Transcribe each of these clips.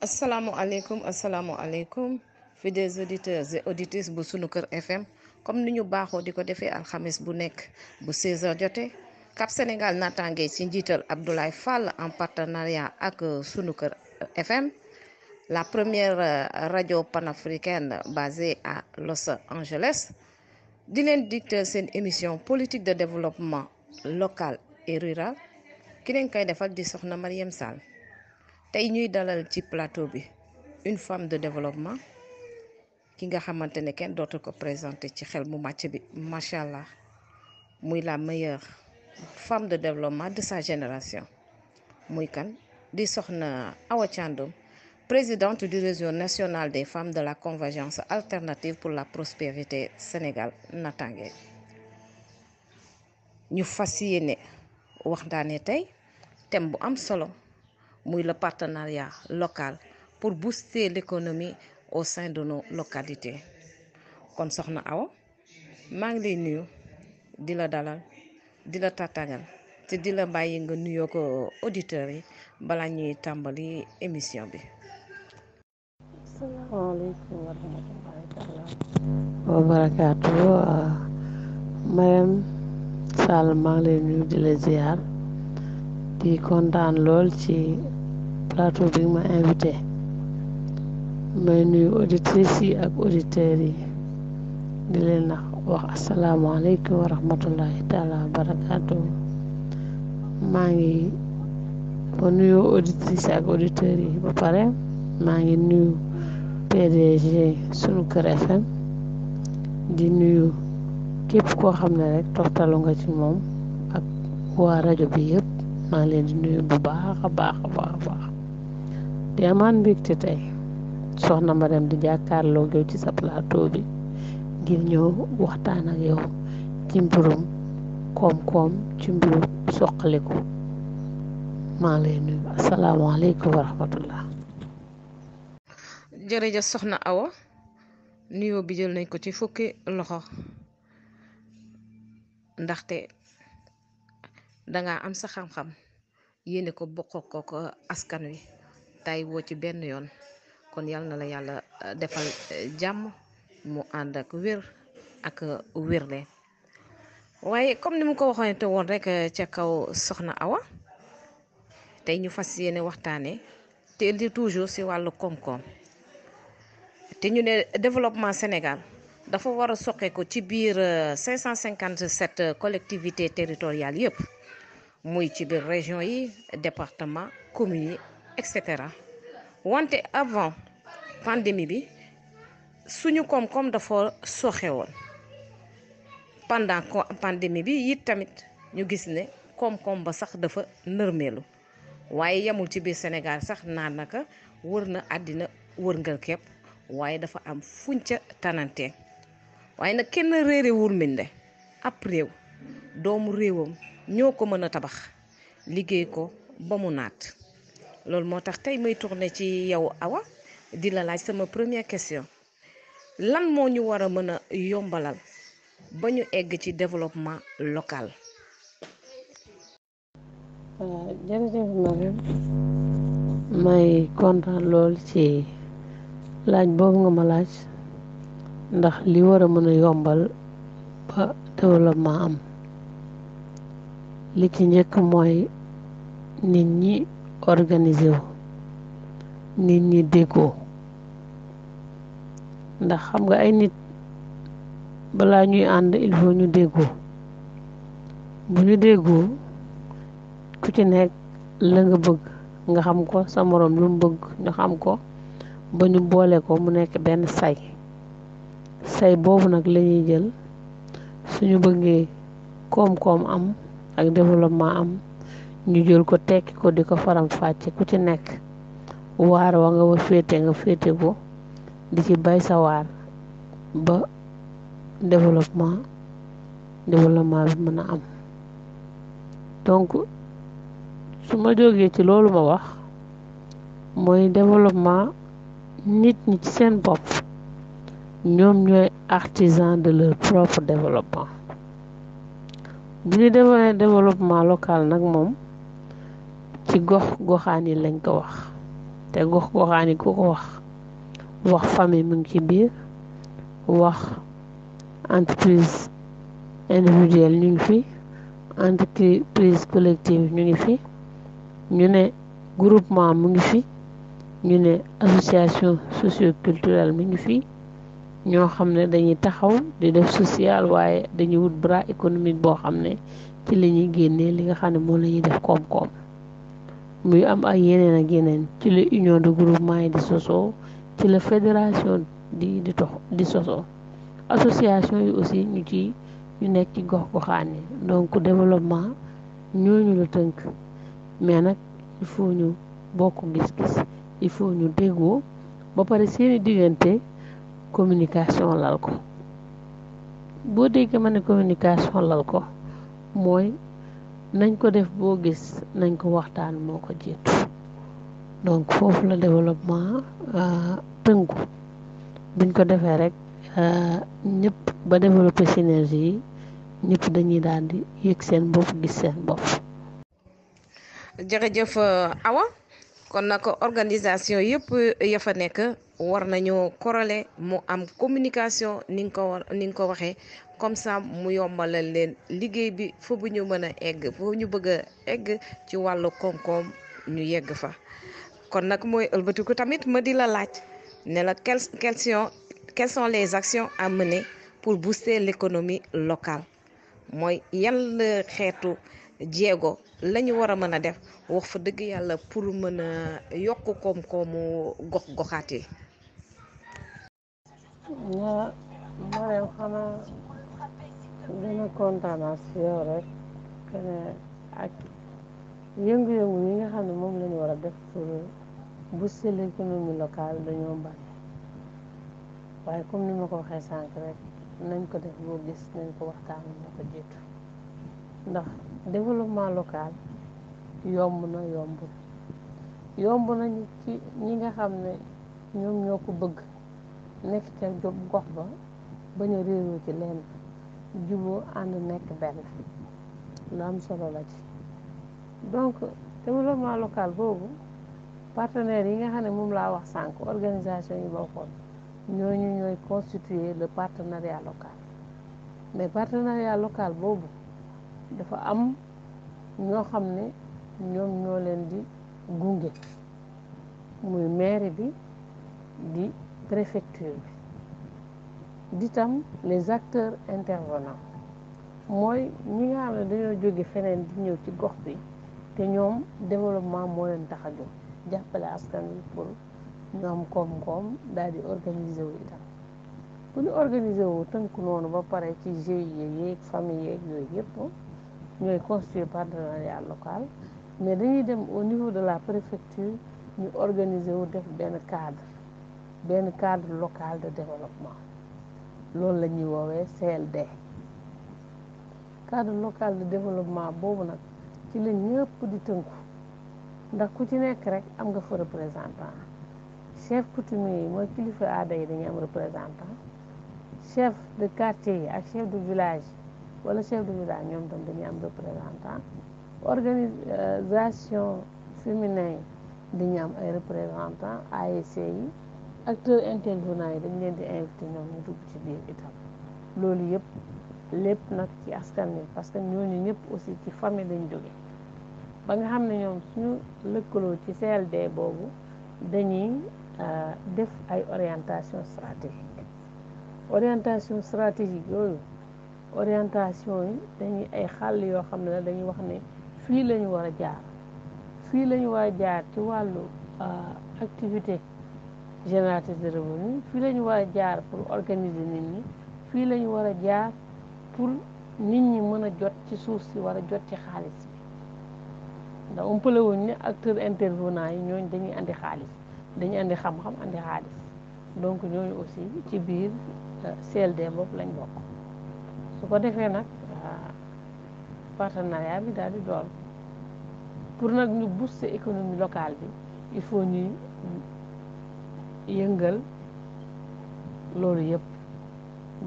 Assalamu alaikum fidèles auditeurs et auditrices bu sunu kër FM comme ni ñu baaxoo di ko defee alxamis bu nekk bu 16h jotee Cap Sénégal naataange ci njiital Abdoulaye Fall en partenariat ak sunu kër FM la première radio panafricaine basée à Los Angeles di leen dicter seen émission politique de développement local et rural ki leen koy defal di soxna Mariam Sall tey ñuy dalal ci plateau bi une femme de développement ki nga xamante ne kenn dootu ko présenté ci xel mu màcc bi macha allah muy la meilleure femme de développement de sa génération muy kan di soxna Awa Thiandoum présidente du réseau national des femmes de la convergence alternative pour la prospérité Sénégal natange ñu fas yéene waxtaane tey thème bu am solo muy le partenariat local pour booster l'économie au sein de nos localités kon soxna Awa maa ngi lay nuyu di la dalal di la tàttagal te di la bàyyi nga nuyoo ko auditeurs yi balaa ñuy tàmbali émission bi. asalaamaaleykum wa rahmatullahi taala wa barakaatu. Mariam Sall maa ngi lay nuyu di la ziar di kontaan lool ci plateau bi ma invité may nuyu auditrices yi ak auditeurs yi di leen wax asalaamaaleykum wa rahmatullahi taala wa barakaatu. maa ngi ba nuyu auditrices ak auditeurs yi ba pare maa ngi nuyu PDG sunu kër FM di nuyu képp koo xam ne rek toftalu nga ci moom ak waa rajo bi yëpp maa ngi leen di nuyu bu baax a baax a baax a baax di amaan mbégte tey soxna ma dem di jàkkaarloo yow ci sa plateau bi ngir ñëw waxtaan ak yow ci mbirum koom-koom ci mbirum soqaliku maa ngi lay nuyu asalaamaaleykum wa rahmatullah. jërëjëf soxna Awa nuyoo bi jël nañ ko ci fukki loxo ndaxte danga am sa xam-xam yéene ko bokk ko askan wi tay woo ci benn yoon kon yal na la yàlla defal jàmm mu ànd ak wér ak wérle waaye comme ni mu ko waxoon te woon rek ca kaw soxna Awa tey ñu fas yéene waxtaane te di toujours ci wàllu koom-koom te ñu ne développement Sénégal dafa war a soqeeku ci biir 557 collectivités territoriales yëpp muy ci biir région yi département communes yi etc. wante avant pandémie bi suñu koom-koom dafa soxe woon pendant pandémie bi it tamit ñu gis ne koom-koom ba sax dafa nërmeelu waaye yemul ci biir Sénégal sax naan naka wër na àddina wërngal képp waaye dafa am fuñ ca tanante waaye nag kenn réerewul minde ab réew doomu réewam ñoo ko mën a tabax liggéey ko ba mu naat loolu moo tax tey may tourné ci yow Awa di la laaj sama première question lan moo ñu war a mën a yombalal ba ñu egg ci développement local. jërëjëf Mariam may kontaan lool ci laaj boobu nga ma laaj ndax li war a mën a yombal ba développement am li ci njëkk mooy nit ñi organiser wu nit ñi déggoo ndax xam nga ay nit balaa ñuy ànd il faut ñu déggoo bu ñu déggoo ku ci nekk la nga bëgg nga xam ko sa moroom lu mu bëgg ñu xam ko ba ñu boole ko mu nekk benn say boobu nag la ñuy jël suñu bëggee koom-koom am ak développement am ñu jël ko tekki ko di ko faram fàcce ku ci nekk waar wa nga nga féete ko di ci bay sa waar ba développement bi mën a am donc su ma jógee ci loolu ma wax mooy développement nit ñi ci seen bopp ñoom ñooy artisan de leur propre développement bu ñu demee développement local nag moom ci goxaan yi lañ ko wax te gox goxaan yi ku ko wax famille mu ngi ci biir, wax entreprise individuelle ñu ngi fi, entreprise collective ñu ngi fi, ñu ne groupement mu ngi fi, ñu ne association socio-culturelle mu ngi fi, ñoo xam ne dañuy taxaw di def social waaye dañuy wut bras économique boo xam ne ci la ñuy génnee li nga xam ne moom la ñuy def koom-koom. muy am ay yeneen ak yeneen ci la union de groupement yi di sosoo, ci la fédération di sosoo, association yi aussi ñu nekk ci gox goxaan yi. Donc développement ñooñu la tënk, mais nag il faut ñu bokk gis-gis, il faut ñu déggoo ba pare seeni diggante communication lal ko. boo déggee ma ne communication lal ko mooy nañ ko def boo gis nañ ko waxtaan moo ko jiitu. Donc foofu la développement tënku. buñ ko defee rek ñëpp ba développer synergie yi ñëpp dañuy daal di yëg seen bopp gis seen bopp. jërëjëf Awa, kon nag organisation yëpp ya fa nekk war nañoo corrélé mu am communication ni nga ko waxee, comme ça mu yombalal leen liggéey bi fu bu ñu mën a egg fu ñu bëgg a egg ci wàllu koom-koom ñu yegg fa. kon nag mooy ëlbatiku tamit ma di la laaj ne la quelles sont les actions à mener pour booster l'économie locale, mooy yan xeetu jéego la ñu war a mën a def wax fa dëgg yàlla pour mën a yokk koom-koomu gox-goxaat yi. Mariam xanaa dina kontaan si yow rek ak yëngu-yëngu yi nga xam ne moom la ñu war a def pour booster l'économie locale dañoo bari, waaye comme ni ma ko waxee sànq rek nañ ko def boo gis nañ ko waxtaan moo ko jiitu. ndax développement local yomb nañu ci ñi nga xam ne ñoom ñoo ko bëgg nekk ca gox ba bañ a réeroo ci leen juboo ànd nekk benn, lu am solo la ci. donc développement local boobu partenaires yi nga xam ne moom laa wax sànq, organisation yi bokkoon ñooñu ñooy constituer le partenariat local. mais partenariat local boobu dafa am ñoo xam ne ñoom ñoo leen di gunge, muy mairie bi di préfecture bi di tam les acteurs intervenants, mooy ñi nga xam ne dañoo jóge feneen di ñëw ci gox bi te ñoom développement moo leen tax a jóg, jàppale askan wi pour ñu am koom-koom daal di organiser wu itam. bu ñu organiser wu tënku noonu ba pare ci GIE yeeg famille yeeg yooyu yëpp ñooy constituer partenariat local, mais dañuy dem au niveau de la préfecture ñu organiser wu def benn cadre local de développement, loolu la ñuy woowee CLD. cadre local de développement boobu nag ci la ñëpp di tënku, ndax ku ci nekk rek am nga fa représentant. chef coutumier yi mooy kilifa aada yi dañuy am représentant, chef de quartier yi ak chef de village wala chef de village ñoom tam dañuy am représentant. organisation féminin yi dañuy am ay représentant. ASC yi acteurs intervenants yi dañ leen di invité ñoom ñu dugg ci biir itam. loolu yëpp lépp nag ci askan wi, parce que ñooñu ñëpp aussi ci famille lañ jóge, ba nga xam ne ñoom suñu lëkkaloo ci CLD boobu dañuy def ay orientation stratégique yooyu orientation yi dañuy ay xàll yoo xam ne dañuy wax ne fii la ñu war a jaar ci wàllu activité génératrice de revenu, fii la ñu war a jaar pour organiser nit ñi, fii la ñu war a jaar pour nit ñi mën a jot ci suuf si, war a jot ci xaalis bi. ndax umpale wuñ ne acteurs intervenants yi ñooñu dañuy andi xaalis, dañuy andi xam-xam andi xaalis, donc ñooñu aussi ci biir CLD boobu lañ bokk. su ko defee nag partenariat bi daal di doon pour nag ñu booster économie locale bi, il faut ñuy yëngal loolu yëpp,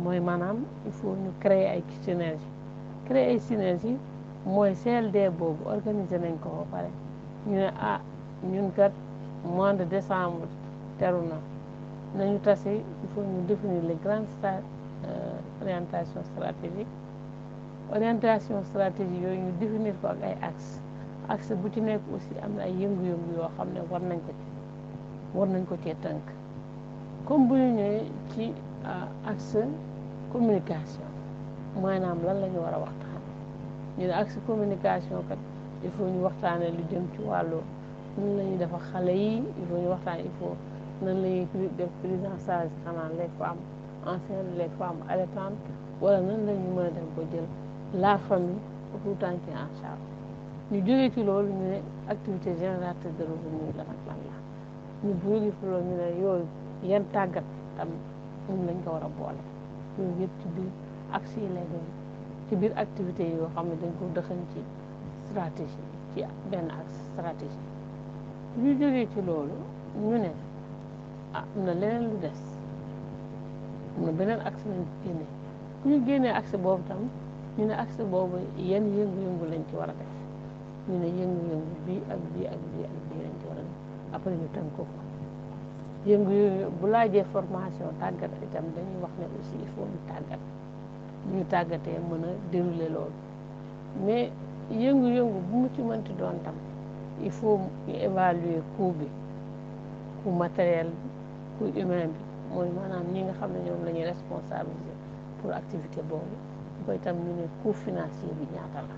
mooy maanaam il faut ñu créer ay synergie mooy CLD boobu organiser nañ ko ba pare ñu ne ñun kat mois de décembre teru na nañu tase il faut ñu définir les grandes orientations stratégiques yooyu ñu définir ko ak ay axe bu ci nekk aussi am na ay yëngu-yëngu yoo xam ne war nañ ko cee tënk comme bu ñu ñëwee ci axe communication maanaam lan la ñu war a waxtaan ñu ne axe communication kat il faut ñu waxtaanee lu jëm ci wàllu nan la ñuy def xale yi il faut ñu waxtaan il faut nan la ñuy def prise en charge xanaa les femmes enceintes les femmes allaitantes wala nan la ñu mën a def ba jël la famille tout temps ci en charge ñu jógee ci loolu ñu ne activité génératrice de revenu la nag lan la ñu jógee ci loolu ñu ne yooyu yan tàggat tam moom lañ ko war a boole yooyu yëpp ci biir axe yi lay doon ci biir activité yi yoo xam ne dañ ko dëxañ ci stratégie ci benn axe stratégie ñu jógee ci loolu ñu ne am na leneen lu des am na beneen axe lañ génnee ku ñu génnee axe boobu tam ñu ne axe boobu yan yëngu-yëngu lañ ci war a def ñu ne yëngu-yëngu bii ak bii ak bii ak bii lañ ci war a def après ñu tënk ko yëngu bu laajee formation tàggat itam dañuy wax ne aussi il faut ñu tàggat bu ñu tàggatee mën a dérouler loolu mais yëngu-yëngu bu mu ci mënti doon tam il faut ñu évaluer coût bi coût matériel bi coût humain bi mooy maanaam ñi nga xam ne ñoom la ñuy responsabiliser pour activité boobu ba itam ñu ne coût financier bi ñaata la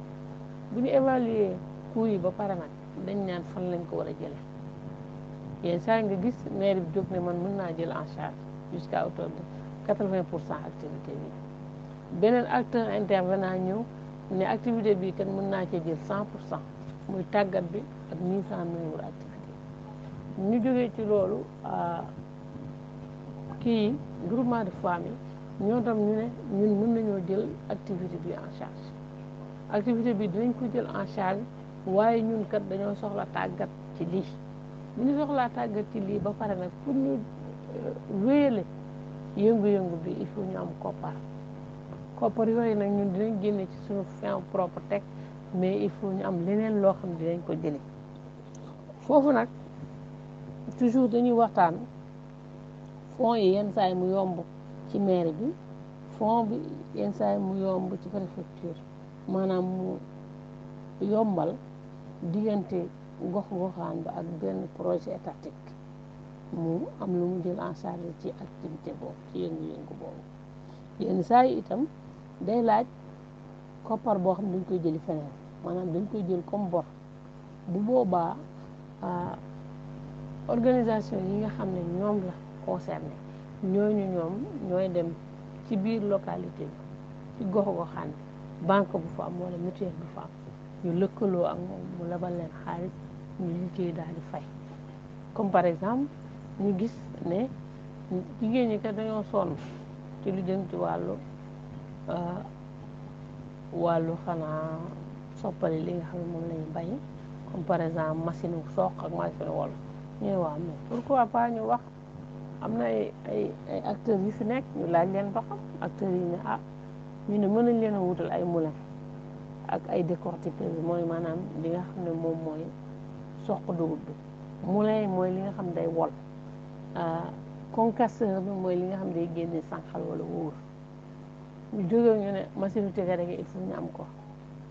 bu ñu évaluer coût yi ba pare nag dañ naan fan lañ ko war a jële yenn saa nga gis maire bi jóg ne man mën naa jël en charge jusqu'à hauteur de 80% activité bi beneen acteur intervenant ñëw ne activité bi kat mën naa cee jël 100% muy tàggat bi ak mise en œuvre activité ñu jógee ci loolu kii groupement de femmes yi ñoo tam ñu ne ñun mën nañoo jël activité bi en charge activité bi dinañ ko jël en charge waaye ñun kat dañoo soxla tàggat ci lii bu ñu soxlaa tàggat ci lii ba pare nag pour ñu wéyale yëngu-yëngu bi il faut ñu am koppar yooyu nag ñun dinañ génne ci suñu fin propre teg mais il faut ñu am leneen loo xam ne dinañ ko jëlee foofu nag toujours dañuy waxtaan fonds yi yenn saa yi mu yomb ci mairie bi fonds bi yenn saa yi mu yomb ci préfecture maanaam mu yombal diggante gox-goxaan ba ak benn projet étatique mu am lu mu jël en charge ci activité boobu ci yëngu-yëngu boobu yenn saa yi itam day laaj koppar boo xam ne dañ koy jëli feneen maanaam dañ koy jël comme bor bu boobaa organisation yi nga xam ne ñoom la concerné ñoom ñooy dem ci biir localité bi ci gox-goxaan bi banque bu fa am wala mutuelle bu fa am ñu lëkkaloo ak moom mu lebal leen xaalis ñu liggéey daal di fay comme par exemple ñu gis ne jigéen ñi kat dañoo sonn ci lu jëm ci wàllu xanaa soppali li nga xam ne moom la ñu bay comme par exemple machine soq ak machine wol ñu ne waaw mais pourquoi pas ñu wax am na ay acteurs yu fi nekk ñu laaj leen ba xam acteurs yi ne ñu ne mën nañ leen a wutal ay moulin ak ay décortiqueur mooy maanaam li nga xam ne moom mooy soq dugub bi moulin mooy li nga xam ne day wol concasseur bi mooy li nga xam ne day génne sànqal wala wóor ñu jógee ñu ne machine tégare il faut ñu am ko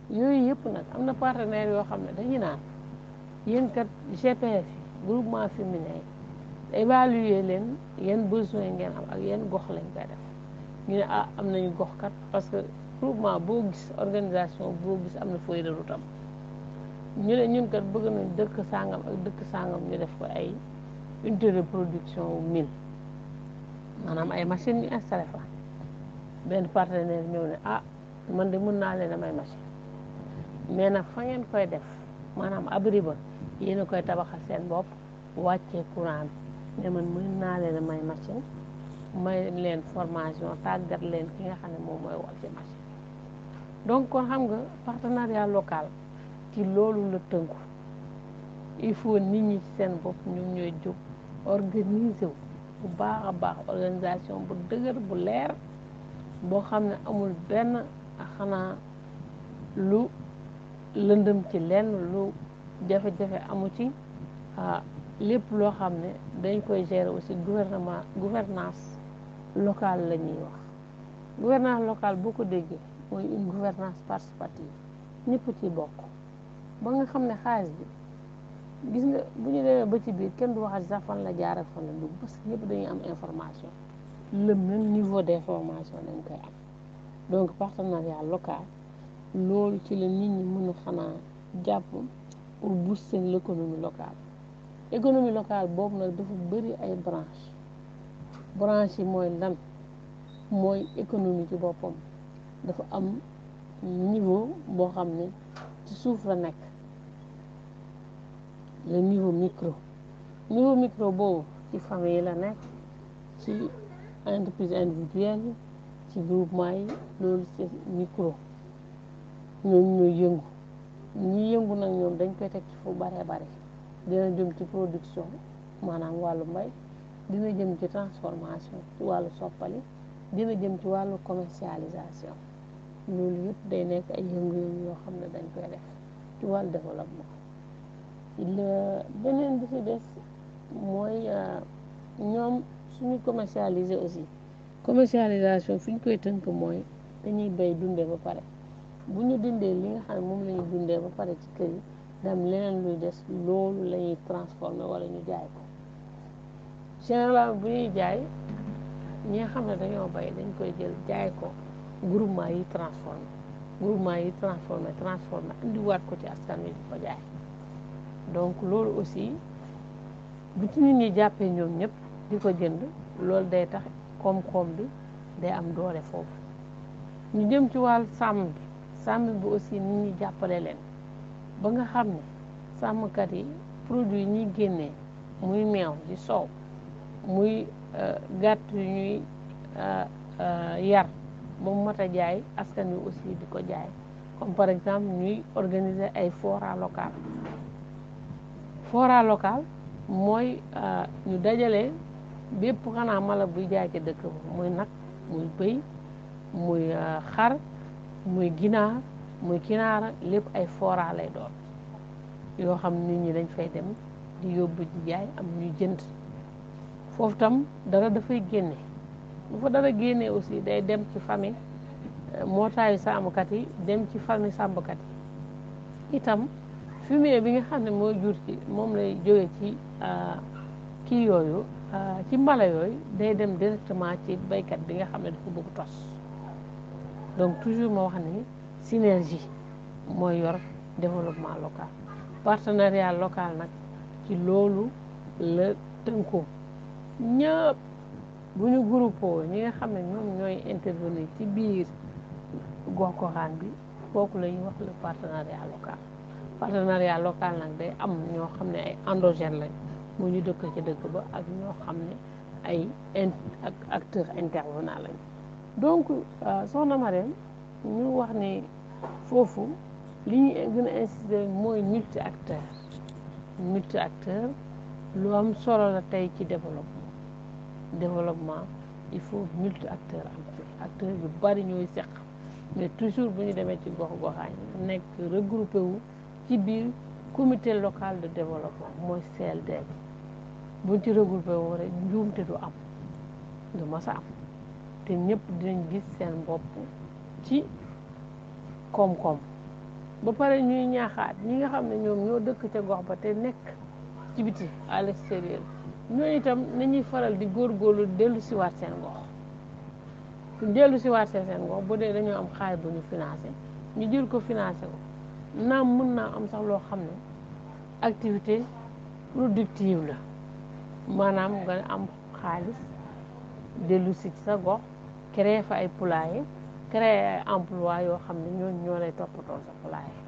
yooyu yëpp nag am na partenaires yoo xam ne dañuy naan yéen kat GPF yi groupement féminin yi évaluer leen yan besoin ngeen am ak yan gox lañ koy def ñu ne am nañu gox kat parce que groupement boo gis organisation boo gis am na feuille de route am ñu ne ñun kat bëgg nañ dëkk sangam ak dëkk sangam ñu def ko ay unité de production wu mil maanaam ay machines ñu installé fa benn partenaire ñëw ne man de mën naa leen a may machine mais nag fa ngeen koy def maanaam abri ba yéen a koy tabaxal seen bopp wàccee courant bi ne man mën naa leen a may machine may leen formation tàggat leen ki nga xam ne moom mooy wal ci machine donc kon xam nga partenariat local ci loolu la tënku il faut nit ñi ci seen bopp ñoom ñooy jóg organiser wu bu baax a baax organisation bu dëgër bu leer boo xam ne amul benn xanaa lu lëndëm ci lenn lu jafe-jafe amu ci lépp loo xam ne dañ koy gérer aussi gouvernance locale la ñuy wax. Gouvernance locale boo ko déggee mooy une gouvernance participative ñëpp ci bokk ba nga xam ne xaalis bi gis nga bu ñu demee ba ci biir kenn du waxati sax fan la jaar ak fan la dugg parce que ñëpp dañuy am information le même niveau d'information dañ koy am donc partenariat local loolu ci la nit ñi mën a xanaa jàpp pour booster l'économie locale. Économie locale boobu nag dafa bëri ay branche yi mooy lan mooy économie ci boppam dafa am niveau boo xam ne ci suuf la nekk le niveau micro boobu ci famille la nekk ci entreprise individuelle yi ci groupement yi loolu c'est micro ñoom ñooy yëngu ñi yëngu nag ñoom dañ koy teg ci fu bare dina jëm ci production maanaam wàllu mbay dina jëm ci transformation ci wàllu soppali dina jëm ci wàllu commercialisation loolu yëpp day nekk ay yëngu-yëngu yoo xam ne dañ koy def ci wàllu développement beneen bi ci des mooy ñoom suñu commercialiser aussi commercialisation fi ñu koy tënk mooy dañuy bay dundee ba pare bu ñu dindee li nga xam ne moom la ñu dundee ba pare ci kër yi dem leneen luy des loolu la ñuy transformer wala ñu jaay ko généralement bu ñuy jaay ñi nga xam ne dañoo bay dañ koy jël jaay ko groupement yi transformé indiwaat ko ci askan wi di ko jaay donc loolu aussi bu ci nit ñi jàppee ñoom ñëpp di ko jënd loolu day tax koom-koom bi day am doole foofu ñu jëm ci wàllu sàmm bi aussi nit ñi jàppale leen ba nga xam ne sàmmkat yi produit yi ñuy génnee muy meew di soow muy gàtt yu ñuy yar ba mu mat a jaay askan wi aussi di ko jaay comme par exemple ñuy organiser ay fora local mooy ñu dajale bépp xanaa mala buy jaay ci dëkk ba muy nag muy bëy muy xar muy ginaar muy kinaara lépp ay fora lay doon yoo xam nit ñi dañ fay dem di yóbbu di jaay am ñuy jënd foofu tam dara dafay génne bu fa dara génnee aussi day dem ci famille mootaayu sàmmkat yi dem ci famille sàmmkat yi itam fumier bi nga xam ne mooy jur ci moom lay jóge ci kii yooyu ci mbala yooyu day dem directement ci baykat bi nga xam ne dafa bëgg tos donc toujours ma wax ne synergie mooy yor développement local partenariat local nag ci loolu la tënkoo ñëpp bu ñu groupé ñi nga xam ne ñoom ñooy intervenir ci biir gox-goxaan bi kooku la ñuy wax le partenariat local nag day am ñoo xam ne ay endogènes lañ mu ñu dëkk ci dëkk ba ak ñoo xam ne ay acteurs intervenants lañ donc soxna Marème ñu wax ne foofu li ñu gën a insister mooy multi acteur lu am solo la tey ci développement il faut multi acteur acteur yu bari ñooy seq mais toujours bu ñu demee ci gox-goxaan nekk regroupé wu ci biir comité local de développement mooy CLD buñ ci regroupé wu rek njuumte du am du mas a am te ñëpp dinañ gis seen bopp ci koom-koom ba pare ñuy ñaaxaat ñi nga xam ne ñoom ñoo dëkk ca gox ba te nekk ci biti à l'extérieur ñooñu itam nañuy faral di góorgóorlu dellu siwaat seen gox dellu siwaat seen gox bu dee dañoo am xaalis bu ñu financé ñu jël ko financé ko naam mën naa am sax loo xam ne activité productive la maanaam nga am xaalis dellu si ci sa gox créer fa ay poulailler créer ay emploi yoo xam ne ñoo lay toppatoo sa poulailler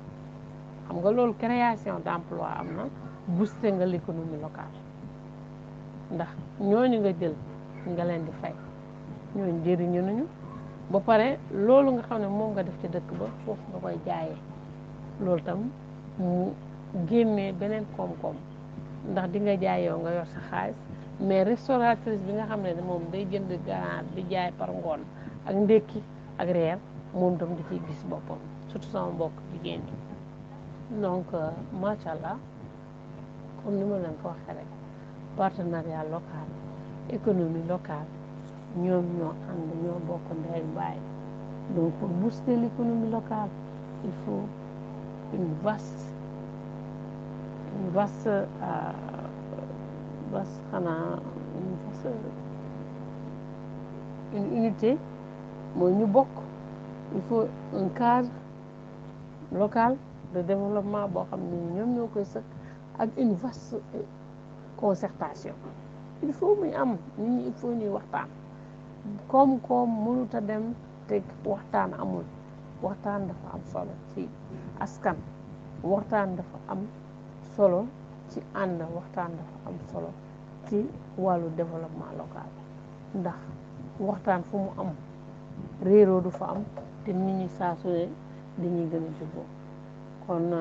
xam nga loolu création d'emploi am na booster nga l'économie locale ndax ñooñu nga jël nga leen di fay ñooñu jëriñu nañu ba pare loolu nga xam ne moom nga def ci dëkk ba foofu nga koy jaayee loolu tam mu génnee beneen koom-koom ndax di nga jaay yow nga yor sa xaalis mais restauratrice bi nga xam ne moom day jënd ganaar di jaay par ngoon ak ndékki ak reer moom tam di ciy gis boppam surtout sama mbokk jigéen ñi donc macha allah comme ni ma leen ko waxee rek partenariat local économie locale ñoom ñoo ànd ñoo bokk ndey baay. Donc pour booster l'économie locale il faut une vaste une unité mooy ñu bokk. Il faut un cadre local de développement boo xam ne ñoom ñoo koy sëkk ak une vaste concertation. Il faut muy am nit ñi il faut ñuy waxtaan koom-koom mënut a dem te waxtaan amul. Waxtaan dafa am solo ci askan, waxtaan dafa am solo ci ànd, waxtaan dafa am solo ci wàllu développement local ndax waxtaan fu mu am réeroo du fa am te nit ñi saa su ne dañuy gën a juboo. Kon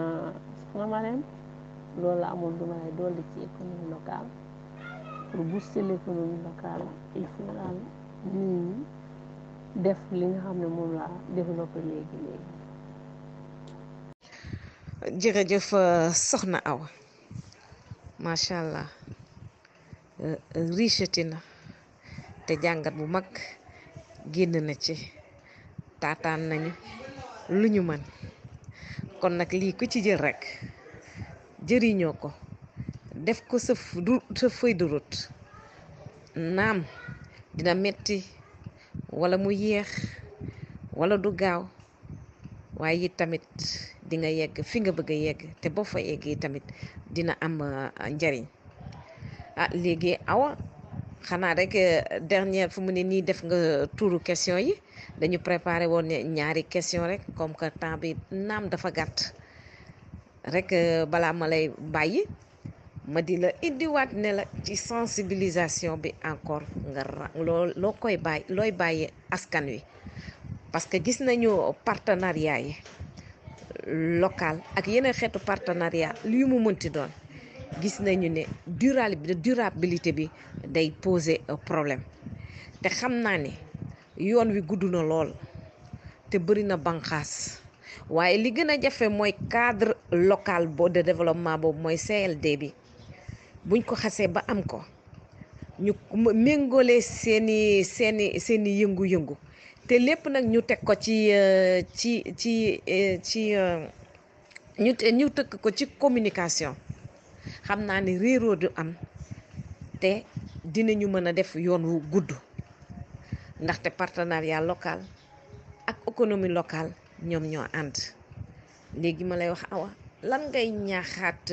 soxna Marème loolu la amoon du ma lay dolli ci économie locale. Pour booster l'économie locale il faut daal nit ñi def li nga xam ne moom laa développé léegi. jërëjëf soxna Awa macha allah richeti na te jàngat bu mag génn na ci taataan nañu lu ñu mën kon nag lii ku ci jël rekk jëriñoo ko def ko sa feuille de route naam dina metti wala mu yéex wala du gaaw waaye it tamit di nga yegg fi nga bëgg a yegg te boo fa yeggee tamit dina am njariñ. Léegi Awa xanaa rek dernière fu mu ne nii def nga tuuru question yi dañu préparé woon ñaari question rek comme que temps bi naam dafa gàtt rek balaa ma lay bàyyi ma di la indiwaat ne la ci sensibilisation bi encore nga loo koy bàyyi looy bàyyi askan wi parce que gis nañu partenariat yi local ak yeneen xeetu partenariat lii mu mënti doon gis nañu ne durabilité bi day poser problème te xam naa ne yoon wi gudd na lool te bëri na banqaas waaye li gën a jafe mooy cadre local de développement boobu mooy CLD bi buñ ko xasee ba am ko ñu méngoolee seeni yëngu-yëngu te lépp nag ñu teg ko ñu tëkk ko ci communication xam naa ne réeroo du am te dinañu mën a def yoon wu gudd ndaxte partenariat local ak économie locale ñoom ñoo ànd. Léegi ma lay wax Awa lan ngay ñaaxaat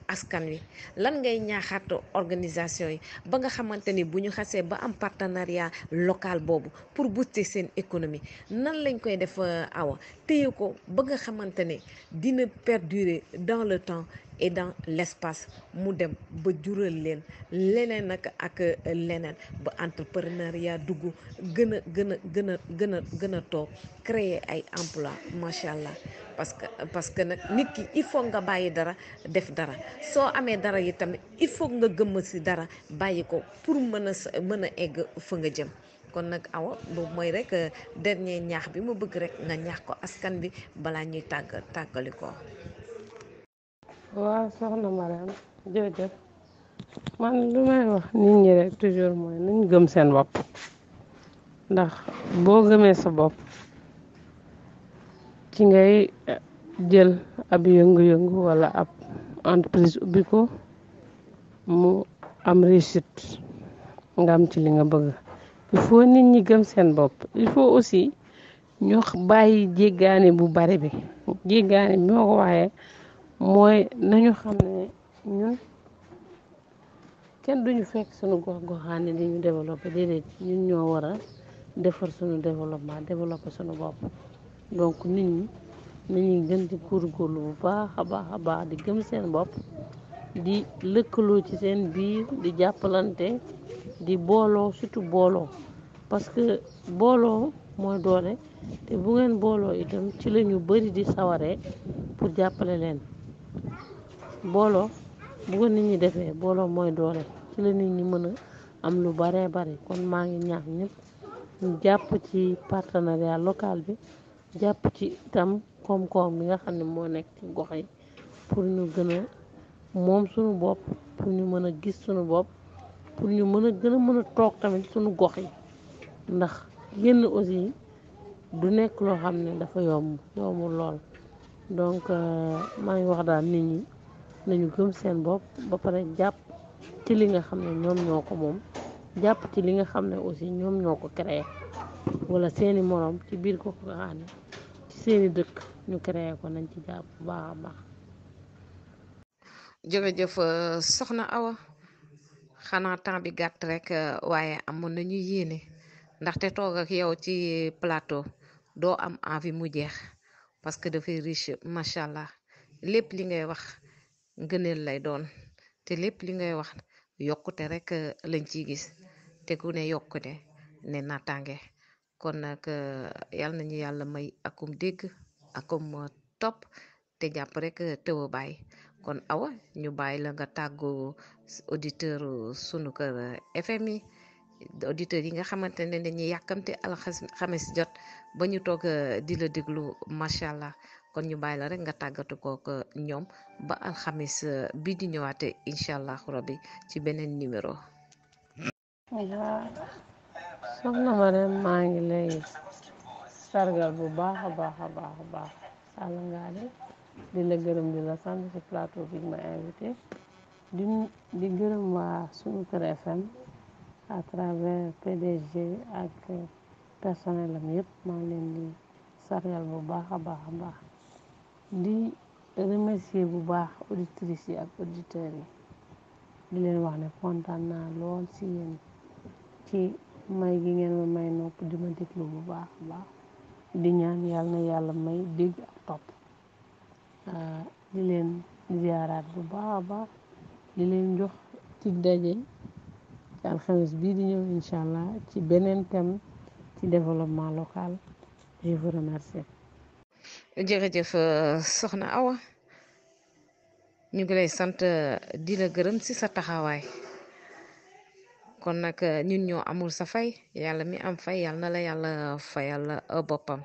askan wi lan ngay ñaaxaat organisation yi ba nga xamante ni bu ñu xasee ba am partenariat local boobu pour booster seen économie nan lañ koy def Awa téye ko ba nga xamante ne dina perdurer dans le temps et dans l'espace mu dem ba jural leen leneen ak leneen ba entrepreneuriat dugg gën a toog créer ay emploi macha allah parce que nag nit ki il faut nga bàyyi dara def dara soo amee dara yi tamit il faut nga gëmm ci dara bàyyi ko pour mën a egg fa nga jëm. Kon nag Awa boobu mooy rek dernier ñaax bi ma bëgg rek nga ñaax ko askan bi balaa ñuy tàggali ko. waaw soxna Mariam jërëjëf man lu may wax nit ñi rek toujours mooy nañ gëm seen bopp ndax boo gëmee sa bopp ci ngay jël ab yëngu-yëngu wala ab entreprise ubbi ko mu am réussite nga am ci li nga bëgg. Il faut nit ñi gëm seen bopp il faut aussi ñu bàyyi jéggaane bu bari bi jéggaane bi moo ko waxee mooy nañu xam ne ñun kenn duñu fekk suñu gox-goxaan di ñu développé déedéet ñun ñoo war a defar suñu développement développé suñu bopp. Donc nit ñi nañuy gën di góorgóorlu bu baax a baax di gëm seen bopp di lëkkaloo ci seen biir di jàppalante di booloo surtout booloo parce que booloo mooy doole te bu ngeen booloo itam ci la ñu bari di sawaree pour jàppale leen. Booloo bu ko nit ñi defee booloo mooy doole ci la nit ñi mën a am lu baree bari. Kon maa ngi ñaax ñëpp ñu jàpp ci partenariat local bi jàpp ci itam koom-koom bi nga xam ne moo nekk ci gox yi pour ñu gën a moom suñu bopp pour ñu mën a gis suñu bopp pour ñu mën a gën a mën a toog tamit suñu gox yi ndax génn aussi du nekk loo xam ne dafa yombul lool donc maa ngi wax daal nit ñi nañu gëm seen bopp ba pare jàpp ci li nga xam ne ñoom ñoo ko moom jàpp ci li nga xam ne aussi ñoom ñoo ko créé wala seeni morom ci biir ko xam ne ci seeni dëkk ñu créé ko nañ ci jàpp bu baax a baax. jërëjëf soxna Awa xanaa temps bi gàtt rek waaye amoon nañu yéene ndaxte toog ak yow ci plateau doo am envie mu jeex parce que dafay riche macha allah lépp li ngay wax ngëneel lay doon te lépp li ngay wax yokkute rek lañ ciy gis te ku ne yokkute ne naataange kon nag yal nañu yàlla may akum dégg akum topp te jàpp rek tëw a bàyyi kon Awa ñu bàyyi la nga tàggu auditeur sunu kër FM yi auditeurs yi nga xamante ne dañuy yàkkamte alxames jot ba ñu toog di la déglu macha allah kon ñu bàyyi la rek nga tàggatu kook ñoom ba alxames bi di ñëwaate incha allah rabbi ci beneen numéro. soxna Marème maa ngi lay sargal bu baax a baax a baax a baax Sall Ngaale di la gërëm di la sant ci plateau bi ma invité di gërëm waa sunu kër FM à travers PDG ak personnel am yëpp maa ngi leen di sargal bu baax a baax a baax di remercier bu baax auditrices yi ak auditeurs yi di leen wax ne kontaan naa lool ci yéen ci may gi ngeen ma may nopp di ma déglu bu baax a baax di ñaan yàlla na yàlla may dégg ak topp di leen ziaraat bu baax a baax di leen jox ci daje ci alxames bii di ñëw incha allah ci beneen thème ci développement local je vous remercie. jërëjëf soxna Awa ñu ngi lay sant di la gërëm ci sa taxawaay kon nag ñun ñoo amul sa fay yàlla mi am fay yàlla na la yàlla fayal boppam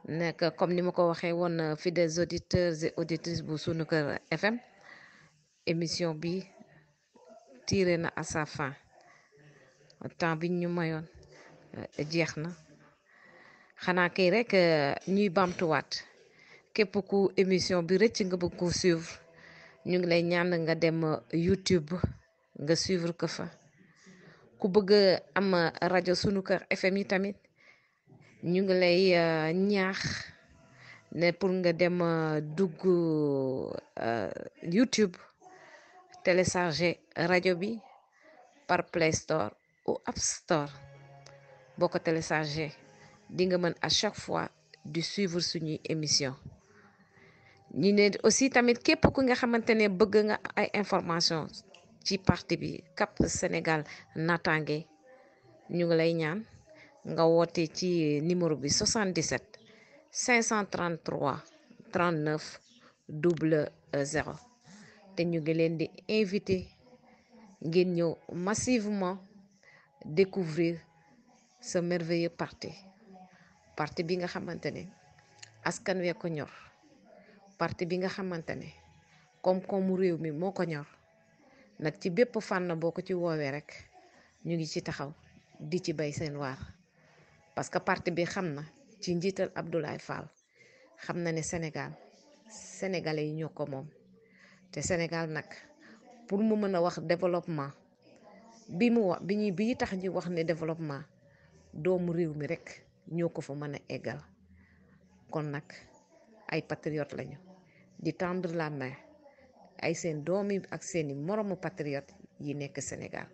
nekk comme ni ma ko waxee woon fidèles auditeurs et auditrices bu sunu kër FM émission bi tiré na à sa fin temps bi ñu mayoon jeex na xanaa kay rek ñuy bamtuwaat képp ku émission bi rëcc nga bëgg ko suivre ñu ngi lay ñaan nga dem YouTube nga suivre ko fa ku bëgg am rajo sunu kër FM yi tamit ñu ngi lay ñaax ne pour nga dem dugg YouTube télécharger rajo bi par Play Store ou App Store boo ko télécharger di nga mën à chaque fois di suivre suñuy émission ñu ne aussi tamit képp ku nga xamante ne bëgg nga ay information ci parti bi Cap Sénégal Natangué ñu ngi lay ñaan nga woote ci numéro bi 77 533 39 00 te ñu ngi leen di invité ngeen ñëw massivement découvrir ce merveilleux parti bi nga xamante ne askan wee ko ñor parti bi nga xamante ne koom-koomu réew mi moo ko ñor nag ci bépp fànn boo ko ci woowee rek ñu ngi ci taxaw di ci bay seen waar parce que parti bi xam na ci njiital Abdoulaye Fall xam na ne sénégalais yi ñoo ko moom te Sénégal nag pour mu mën a wax développement bi tax ñu wax ne développement doomu réew mi rek ñoo ko fa mën a eggal kon nag ay patriote lañu di tendre la main ay seen doomi ak seeni moromu patriote yi nekk Sénégal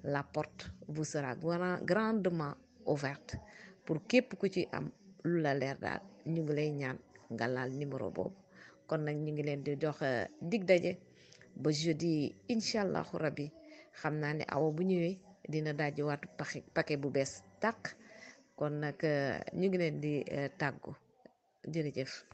la porte vous sera grandement ouverte pour képp ku ci am lu la leer daal ñu ngi lay ñaan nga laal numéro boobu kon nag ñu ngi leen di jox dig daje ba jeudi incha allahu rabbi xam naa ne Awa bu ñëwee dina dajji waatu paquet bu bees tàq kon nag ñu ngi leen di tàggu jërëjëf